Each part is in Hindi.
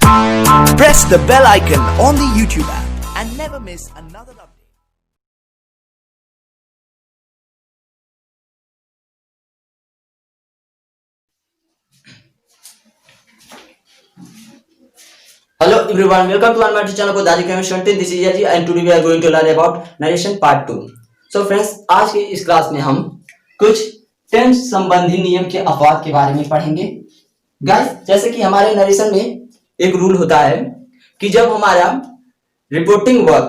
Press the bell icon on the YouTube app and never miss another update. Hello everyone, welcome to our channel को दादी chemistry 20. This is Yaji and today we are going to learn about narration part 2. So friends, आज की इस क्लास में हम कुछ टेंस संबंधी नियम के अपवाद के बारे में पढ़ेंगे. गाइस, जैसे कि हमारे नरेशन में एक रूल होता है कि जब हमारा रिपोर्टिंग वर्ब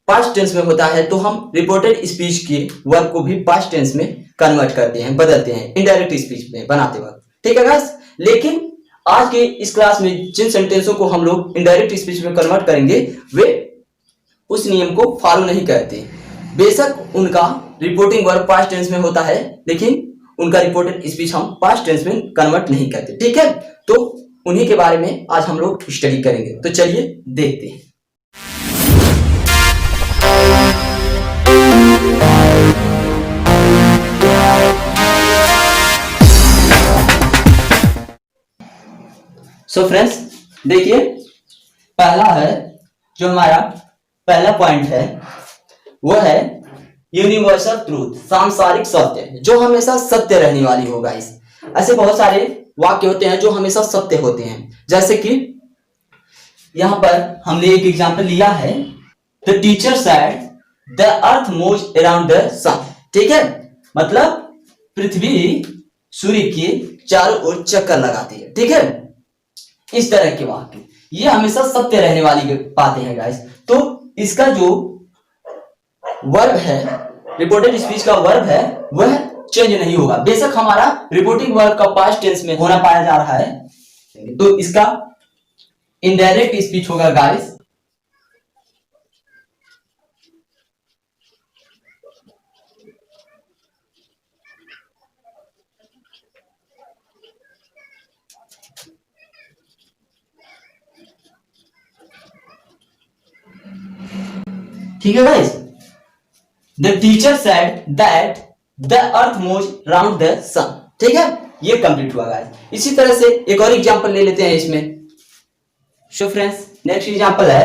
पास्ट टेंस में होता है तो हम रिपोर्टेड स्पीच के वर्ब को भी पास्ट टेंस में कन्वर्ट करते हैं, बदलते हैं इनडायरेक्ट स्पीच में बनाते वक्त. ठीक है गाइस, लेकिन आज के इस क्लास में जिन सेंटेंसों को हम लोग इनडायरेक्ट स्पीच में कन्वर्ट करेंगे वे उस नियम को फॉलो नहीं करते. बेशक उनका रिपोर्टिंग वर्ब पास्ट टेंस में होता है लेकिन उनका रिपोर्टेड स्पीच हम पास्ट टेंस में कन्वर्ट नहीं करते. ठीक है, तो उन्हीं के बारे में आज हम लोग स्टडी करेंगे. तो चलिए देखते हैं. सो फ्रेंड्स, देखिए पहला है जो हमारा पहला पॉइंट है वो है यूनिवर्सल ट्रूथ, सांसारिक सत्य, जो हमेशा सत्य रहने वाली होगा. ऐसे बहुत सारे वाक्य होते हैं जो हमेशा सत्य होते हैं. जैसे कि यहां पर हमने एक एग्जांपल लिया है, the teacher said the earth moves around the sun. ठीक है, मतलब पृथ्वी सूर्य के चारों ओर चक्कर लगाती है. ठीक है, इस तरह के वाक्य ये हमेशा सत्य रहने वाली बातें हैं गाइस. तो इसका जो वर्ब है, रिपोर्टेड स्पीच का वर्ब है, वह चेंज नहीं होगा. बेशक हमारा रिपोर्टिंग वर्ब का पास्ट टेंस में होना पाया जा रहा है, तो इसका इनडायरेक्ट स्पीच होगा गाइस ठीक है guys. The teacher said that the earth moves around the sun. ठीक है, ये कंप्लीट हुआ गाइस. इसी तरह से एक और एग्जांपल ले लेते हैं इसमें. सो फ्रेंड्स, नेक्स्ट एग्जांपल है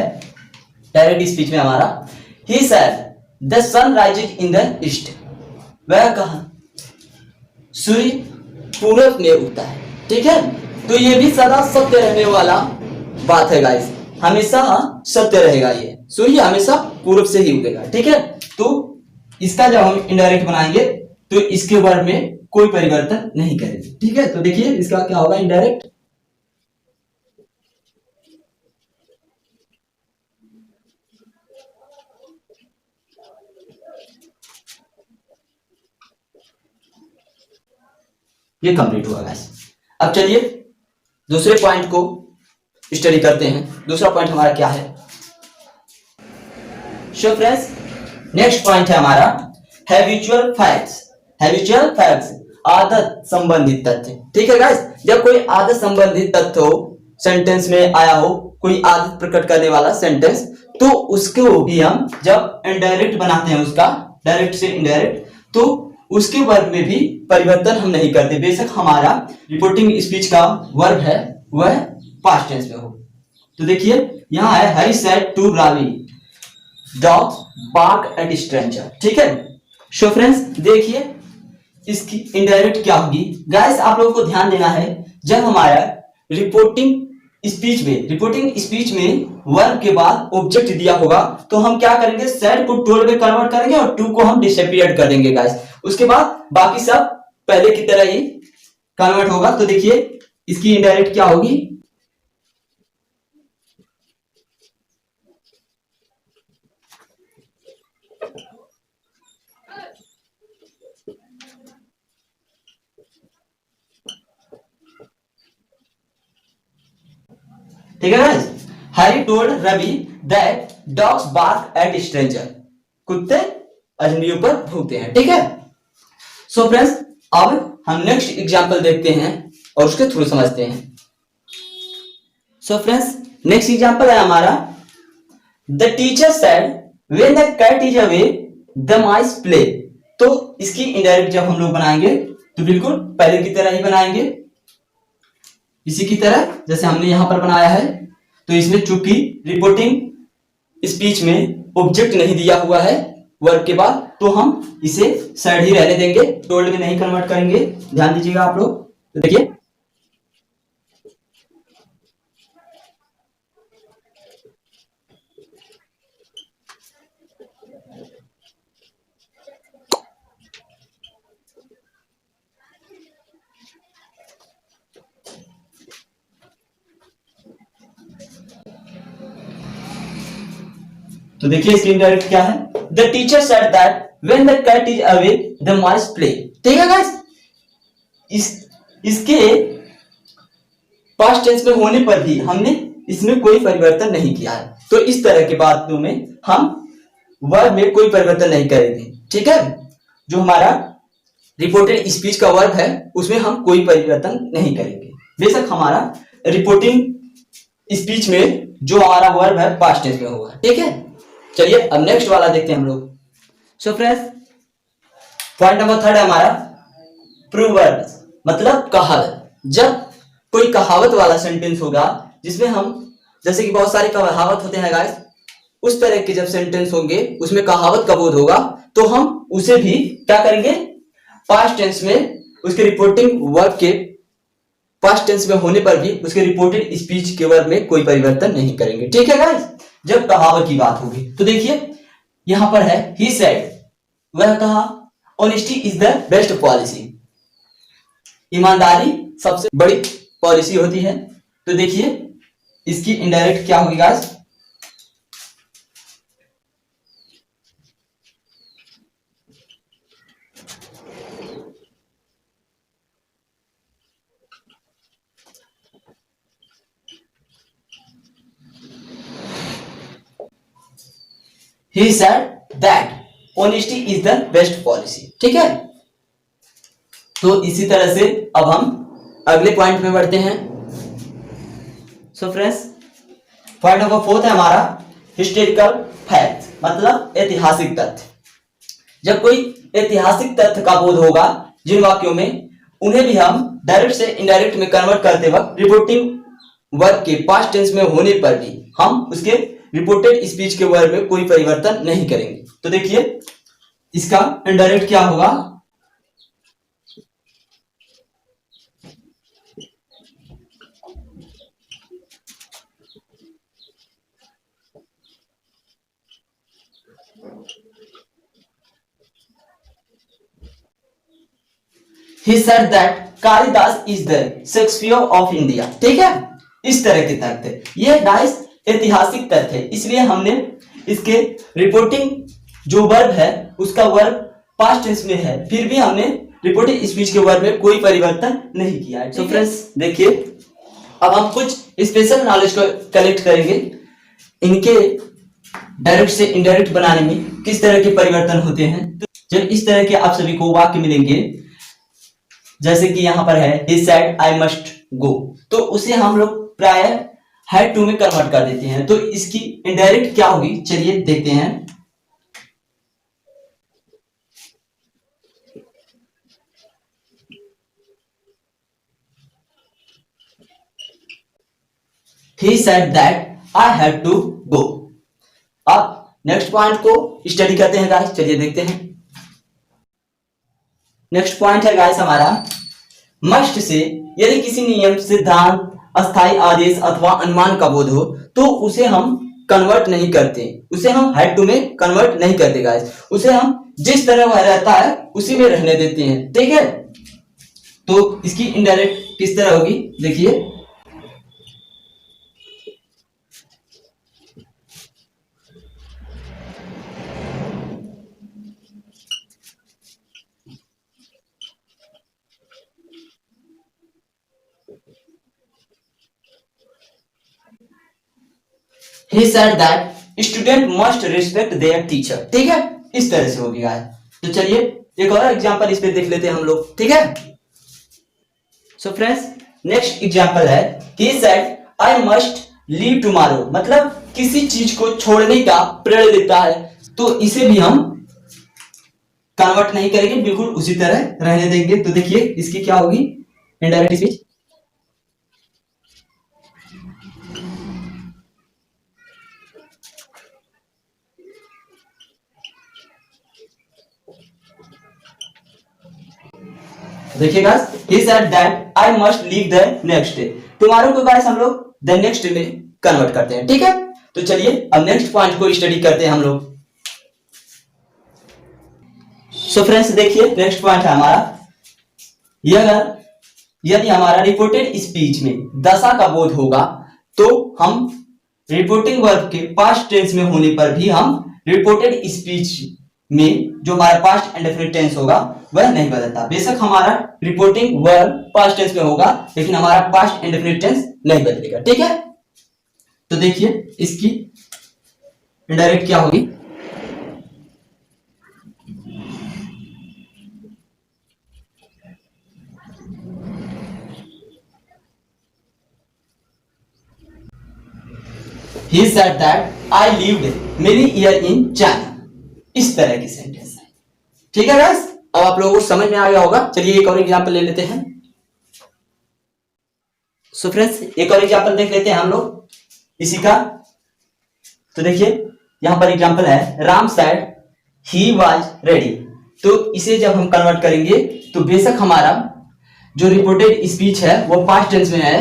डायरेक्ट स्पीच में हमारा, he said the sun rises in the east. वह कहा सूर्य पूरब में उगता है. ठीक है, तो ये भी सदा सत्य रहने वाला बात है गाइस. हमेशा सत्य रहेगा, ये सूर्य हमेशा पूरब से ही उगेगा. ठीक है, तो इसका जब हम इनडायरेक्ट बनाएंगे तो इसके वर्ब में कोई परिवर्तन नहीं करेंगे. ठीक है, तो देखिए इसका क्या होगा इनडायरेक्ट. ये कंप्लीट हुआ गाइस. अब चलिए दूसरे पॉइंट को स्टडी करते हैं. दूसरा पॉइंट हमारा क्या है. सो फ्रेंड्स, नेक्स्ट पॉइंट है हमारा हैबिचुअल फैक्ट्स. हैबिचुअल फैक्ट्स, आदत संबंधित तथ्य. ठीक है गाइस, जब कोई आदत संबंधित तथ्य हो, सेंटेंस में आया हो कोई आदत प्रकट करने वाला सेंटेंस, तो उसको भी हम जब इनडायरेक्ट बनाते हैं, उसका डायरेक्ट से इनडायरेक्ट, तो उसके वर्ब में भी परिवर्तन हम नहीं करते. बेशक हमारा रिपोर्टिंग स्पीच का वर्ब है वह पास्ट टेंस में हो. तो देखिए यहां है Hari said to Ravi dogs bark at stranger. ठीक है, सो फ्रेंड्स देखिए इसकी इनडायरेक्ट क्या होगी गाइस. आप लोगों को ध्यान देना है, जब हमारा रिपोर्टिंग स्पीच में वर्ब के बाद ऑब्जेक्ट दिया होगा तो हम क्या करेंगे, सेड को टोल्ड में कन्वर्ट करेंगे और टू को हम डिसअपीयर्ड कर देंगे गाइस. उसके बाद बाकी सब पहले की तरह ही कन्वर्ट होगा. तो देखिए इसकी इनडायरेक्ट क्या होगी, ठीक है guys. Harry told Ravi that dogs bark at stranger. कुत्ते अजनबियों पर भौंकते हैं. ठीक है, सो फ्रेंड्स अब हम नेक्स्ट एग्जांपल देखते हैं और उसके थ्रू समझते हैं. सो फ्रेंड्स, नेक्स्ट एग्जांपल है हमारा, the teacher said when the cat is away the mice play. तो इसकी इनडायरेक्ट जब हम लोग बनाएंगे तो बिल्कुल पहले की तरह ही बनाएंगे, इसी की तरह जैसे हमने यहां पर बनाया है. तो इसमें चूंकि रिपोर्टिंग स्पीच में ऑब्जेक्ट नहीं दिया हुआ है वर्ब के बाद, तो हम इसे सैड ही रहने देंगे, टोल्ड में नहीं कन्वर्ट करेंगे। ध्यान दीजिएगा आप लोग। तो देखिए तो देखिए स्क्रीन डायरेक्ट क्या है, the teacher said that when the cat is away the mice play. ठीक है गाइस, इसके पास्ट टेंस में होने पर भी हमने इसमें कोई परिवर्तन नहीं किया है, तो इस तरह की बातों में हम वर्ब में कोई परिवर्तन नहीं करेंगे। ठीक है, जो हमारा रिपोर्टेड स्पीच का वर्ब है उसमें हम कोई परिवर्तन नहीं करेंगे, बेशक हमारा रिपोर्टिंग स्पीच में जो हमारा वर्ब है पास्ट टेंस में होगा। ठीक है, चलिए अब नेक्स्ट वाला देखते हैं हम लोग। सो फ्रेंड्स, पॉइंट नंबर 3 है हमारा प्रोवर्ब, मतलब कहावत। जब कोई कहावत वाला सेंटेंस होगा जिसमें हम, जैसे कि बहुत सारे कहावत होते हैं गाइस, उस तरह के जब सेंटेंस होंगे उसमें कहावत का बोध होगा, तो हम उसे भी क्या करेंगे, पास्ट टेंस में उसके रिपोर्टिंग वर्ब के पास्ट टेंस में होने पर भी उसके रिपोर्टेड स्पीच के वर्ब में कोई परिवर्तन नहीं करेंगे। ठीक है गाइस, जब कहावत की बात होगी। तो देखिए यहां पर है ही सेड, वह कहा, honesty is the best policy, ईमानदारी सबसे बड़ी पॉलिसी होती है। तो देखिए इसकी इनडायरेक्ट क्या होगी guys, he said that honesty is the best policy। ठीक है, तो इसी तरह से अब हम अगले पॉइंट में बढ़ते हैं। सो फ्रेंड्स, पॉइंट नंबर 4 है हमारा हिस्टोरिकल फैक्ट, मतलब ऐतिहासिक तथ्य। जब कोई ऐतिहासिक तथ्य का बोध होगा जिन वाक्यों में, उन्हें भी हम डायरेक्ट से इनडायरेक्ट में कन्वर्ट करते वक्त रिपोर्टिंग वर्ब के पास्ट टेंस में होने पर भी हम उसके रिपोर्टेड स्पीच के वर्ब में कोई परिवर्तन नहीं करेंगे। तो देखिए इसका इनडायरेक्ट क्या होगा, He said that Kalidas is the Shakespeare of India. ठीक है, इस तरह के तथ्य, ये गाइस ऐतिहासिक तथ्य है, इसलिए हमने इसके रिपोर्टिंग जो वर्ब है उसका वर्ब पास्ट टेंस में है, फिर भी हमने रिपोर्टिंग स्पीच के वर्ब में कोई परिवर्तन नहीं किया है। तो फ्रेंड्स देखिए, अब हम कुछ स्पेशल नॉलेज को कलेक्ट करेंगे, इनके डायरेक्ट से इनडायरेक्ट बनाने में किस तरह के परिवर्तन होते हैं। तो जब इस तरह के आप सभी को वाक्य मिलेंगे, जैसे कि यहां पर है he said I must go, तो उसे हम लोग प्राय had to में कन्वर्ट कर देते हैं। तो इसकी इनडायरेक्ट क्या होगी, चलिए देखते हैं। He said that I had to go। अब नेक्स्ट पॉइंट को स्टडी करते हैं गाइस, चलिए देखते हैं। नेक्स्ट पॉइंट है गाइस हमारा मस्ट से, यदि किसी नियम, सिद्धांत, अस्थायी आदेश अथवा अनुमान का बोध हो तो उसे हम कन्वर्ट नहीं करते, उसे हम हैड टू में कन्वर्ट नहीं करते गाइस, उसे हम जिस तरह वह रहता है उसी में रहने देते हैं। ठीक है, तो इसकी इनडायरेक्ट किस तरह होगी, देखिए He said that student must respect their teacher। ठीक है, इस तरह से होगी गाइस। तो चलिए एक और एग्जांपल इस पे देख लेते हैं हम लोग। ठीक है, सो फ्रेंड्स नेक्स्ट एग्जांपल है he said I must leave tomorrow, मतलब किसी चीज को छोड़ने का प्रेरणा देता है, तो इसे भी हम कन्वर्ट नहीं करेंगे, बिल्कुल उसी तरह रहने देंगे। तो देखिए इसकी क्या होगी इनडायरेक्ट स्पीच, देखिए guys, he said that I must leave the next day। Tomorrow को गाइस हम लोग the next में कन्वर्ट करते हैं, ठीक है। तो चलिए अब नेक्स्ट पॉइंट को स्टडी करते हैं हम लोग। सो फ्रेंड्स देखिए, नेक्स्ट पॉइंट है हमारा, यदि हमारा रिपोर्टेड स्पीच में दशा का बोध होगा तो हम रिपोर्टिंग वर्ब के पास्ट टेंस में होने पर भी हम रिपोर्टेड स्पीच में जो हमारा पास्ट इंडेफिनिट टेंस होगा वह नहीं बदलता। बेशक हमारा रिपोर्टिंग वर्ब पास्ट टेंस में होगा लेकिन हमारा पास्ट इंडेफिनिट टेंस नहीं बदलेगा, ठीक है। तो देखिए इसकी इनडायरेक्ट क्या होगी, He said that I lived many years in China। इस तरह की सेंटेंस है, ठीक है गाइस। अब आप लोगों को समझ में आ गया होगा। चलिए एक और एग्जांपल ले लेते हैं। सो फ्रेंड्स एक और एग्जांपल देख लेते हैं हम लोग इसी का। तो देखिए यहां पर एग्जांपल है, Ram said he was ready। तो इसे जब हम कन्वर्ट करेंगे तो बेशक हमारा जो रिपोर्टेड स्पीच है वो पास्ट टेंस में है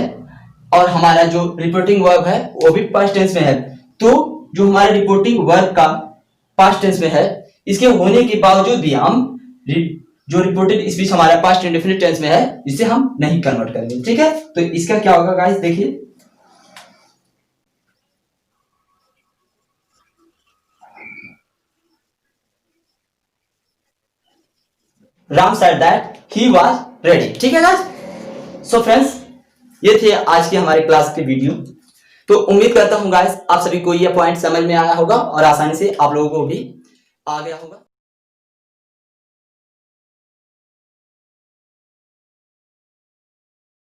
और हमारा जो रिपोर्टिंग वर्ब है वो भी पास्ट टेंस में है। तो जो हमारे रिपोर्टिंग वर्ब का पास्ट टेंस में है, इसके होने के बावजूद भी हम जो रिपोर्टेड स्पीच हमारा पास्ट इंडेफिनिट टेंस में है इसे हम नहीं कन्वर्ट करेंगे, ठीक है। तो इसका क्या होगा गाइस, देखिए Ram said that he was ready, ठीक है गाइस। सो फ्रेंड्स ये थे आज की हमारे क्लास के वीडियो। तो उम्मीद करता हूं गाइस आप सभी को ये पॉइंट समझ में आया होगा और आसानी से आप लोगों को भी आ गया होगा।